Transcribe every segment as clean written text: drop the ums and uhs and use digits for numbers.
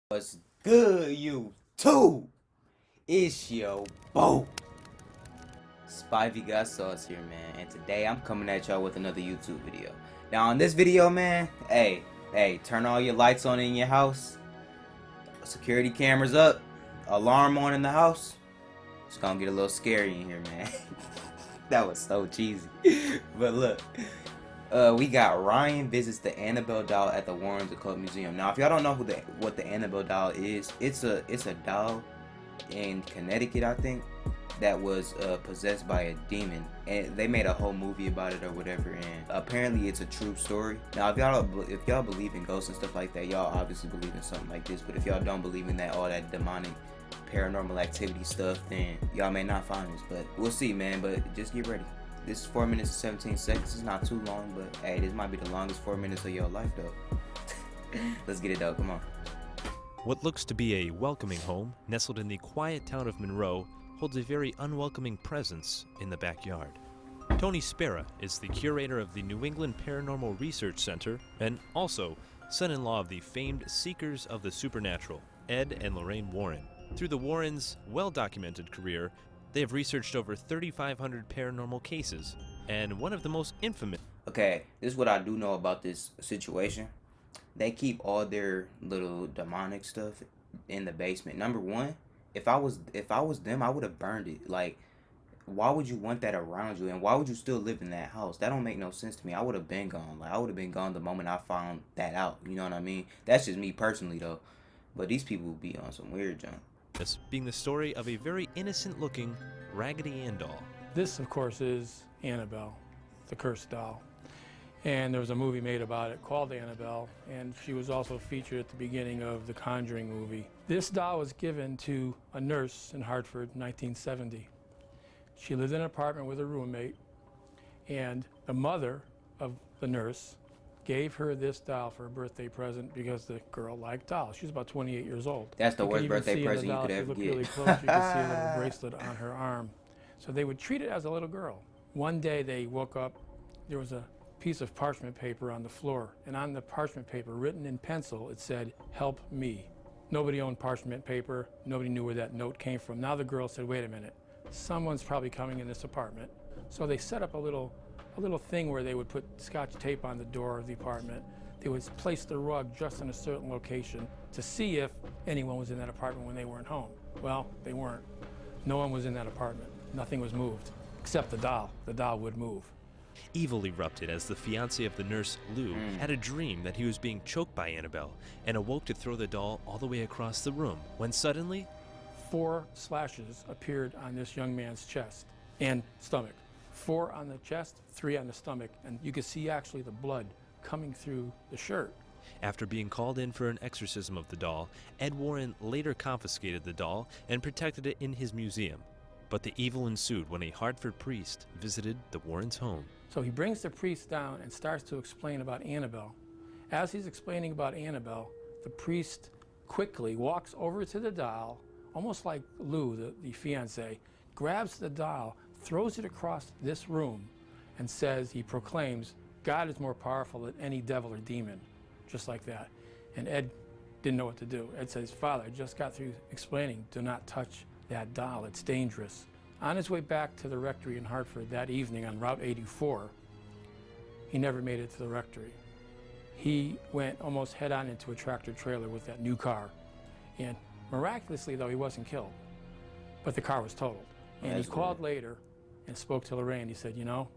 What's good, you two? It's your boy, Spivey Got Sauce here, man. And today I'm coming at y'all with another YouTube video. Now, on this video, man, hey, turn all your lights on in your house, security cameras up, alarm on in the house. It's gonna get a little scary in here, man. That was so cheesy. But look, we got Ryan visits the Annabelle doll at the Warren's Occult Museum. Now, if y'all don't know what the Annabelle doll is, it's a doll in Connecticut, I think, that was possessed by a demon, and they made a whole movie about it or whatever. And apparently, it's a true story. Now, if y'all believe in ghosts and stuff like that, y'all obviously believe in something like this. But if y'all don't believe in that, all that demonic, paranormal activity stuff, then y'all may not find this. But we'll see, man. But just get ready. This is 4 minutes and 17 seconds. It's not too long, but hey, this might be the longest 4 minutes of your life, though. Let's get it, though. Come on. What looks to be a welcoming home, nestled in the quiet town of Monroe, holds a very unwelcoming presence in the backyard. Tony Spera is the curator of the New England Paranormal Research Center and also son-in-law of the famed Seekers of the Supernatural, Ed and Lorraine Warren. Through the Warrens' well-documented career, they have researched over 3,500 paranormal cases, and one of the most infamous... Okay, this is what I do know about this situation. They keep all their little demonic stuff in the basement. Number one, if I was them, I would have burned it. Like, why would you want that around you, and why would you still live in that house? That don't make no sense to me. I would have been gone. Like, I would have been gone the moment I found that out. You know what I mean? That's just me personally, though. But these people would be on some weird junk. This being the story of a very innocent-looking Raggedy Ann doll. This, of course, is Annabelle, the cursed doll. And there was a movie made about it called Annabelle, and she was also featured at the beginning of the Conjuring movie. This doll was given to a nurse in Hartford in 1970. She lived in an apartment with a roommate, and the mother of the nurse gave her this doll for a birthday present because the girl liked dolls. She was about 28 years old. That's the worst birthday present you could ever get. get. Really close, you could see a little bracelet on her arm. So they would treat it as a little girl. One day they woke up, there was a piece of parchment paper on the floor, and on the parchment paper, written in pencil, it said, "Help me." Nobody owned parchment paper. Nobody knew where that note came from. Now the girl said, wait a minute, someone's probably coming in this apartment. So they set up a little thing where they would put scotch tape on the door of the apartment. They would place the rug just in a certain location to see if anyone was in that apartment when they weren't home. Well, they weren't. No one was in that apartment. Nothing was moved, except the doll. The doll would move. Evil erupted as the fiancé of the nurse, Lou, had a dream that he was being choked by Annabelle and awoke to throw the doll all the way across the room, when suddenly 4 slashes appeared on this young man's chest and stomach. 4 on the chest, 3 on the stomach, and you could see actually the blood coming through the shirt. After being called in for an exorcism of the doll, Ed Warren later confiscated the doll and protected it in his museum. But the evil ensued when a Hartford priest visited the Warrens' home. So he brings the priest down and starts to explain about Annabelle. As he's explaining about Annabelle, the priest quickly walks over to the doll, almost like Lou, the fiancé, grabs the doll, throws it across this room, and says, he proclaims, God is more powerful than any devil or demon, just like that. And Ed didn't know what to do. Ed says, Father, I just got through explaining, do not touch that doll, it's dangerous. On his way back to the rectory in Hartford that evening on Route 84, he never made it to the rectory. He went almost head-on into a tractor trailer with that new car. And miraculously, though, he wasn't killed. But the car was totaled. And he called later and spoke to Lorraine. He said, you know,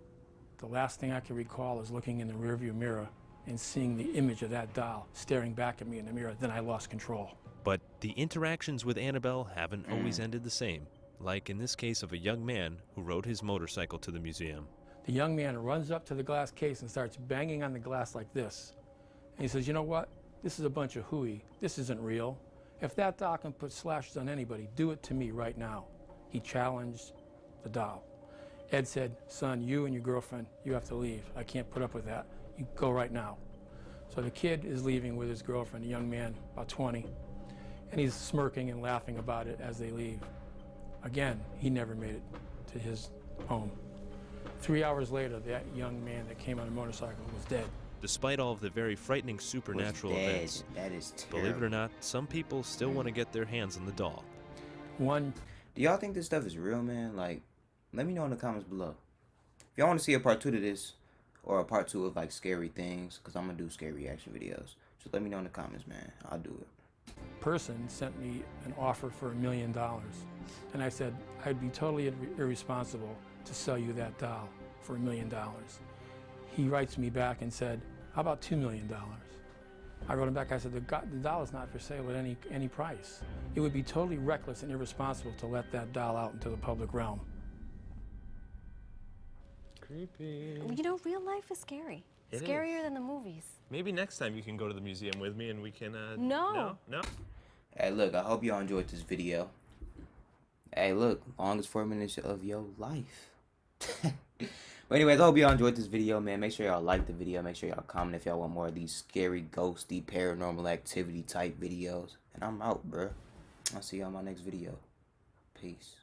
the last thing I can recall is looking in the rearview mirror and seeing the image of that doll staring back at me in the mirror. Then I lost control. But the interactions with Annabelle haven't always ended the same, like in this case of a young man who rode his motorcycle to the museum. The young man runs up to the glass case and starts banging on the glass like this. And he says, you know what? This is a bunch of hooey. This isn't real. If that doll can put slashes on anybody, do it to me right now. He challenged the doll. Ed said, son, you and your girlfriend, you have to leave. I can't put up with that. You go right now. So the kid is leaving with his girlfriend, a young man, about 20. And he's smirking and laughing about it as they leave. Again, he never made it to his home. 3 hours later, that young man that came on a motorcycle was dead. Despite all of the very frightening supernatural Was dead. events, That is terrible. believe it or not, some people still want to get their hands on the doll. One, Do y'all think this stuff is real, man? Like, let me know in the comments below. If y'all want to see a part 2 to this, or a part 2 of like scary things, because I'm gonna do scary reaction videos, just let me know in the comments, man. I'll do it. person sent me an offer for $1 million, and I said I'd be totally irresponsible to sell you that doll for $1 million. He writes me back and said, how about $2 million? I wrote him back, I said, the doll is not for sale at any price. It would be totally reckless and irresponsible to let that doll out into the public realm. Creepy. You know, real life is scary. It Scarier is. than the movies. Maybe next time you can go to the museum with me and we can, No. No? Hey, look, I hope y'all enjoyed this video. Hey, look, longest 4 minutes of your life. But anyways, I hope y'all enjoyed this video, man. Make sure y'all like the video. Make sure y'all comment if y'all want more of these scary, ghosty, paranormal activity type videos. And I'm out, bruh. I'll see y'all in my next video. Peace.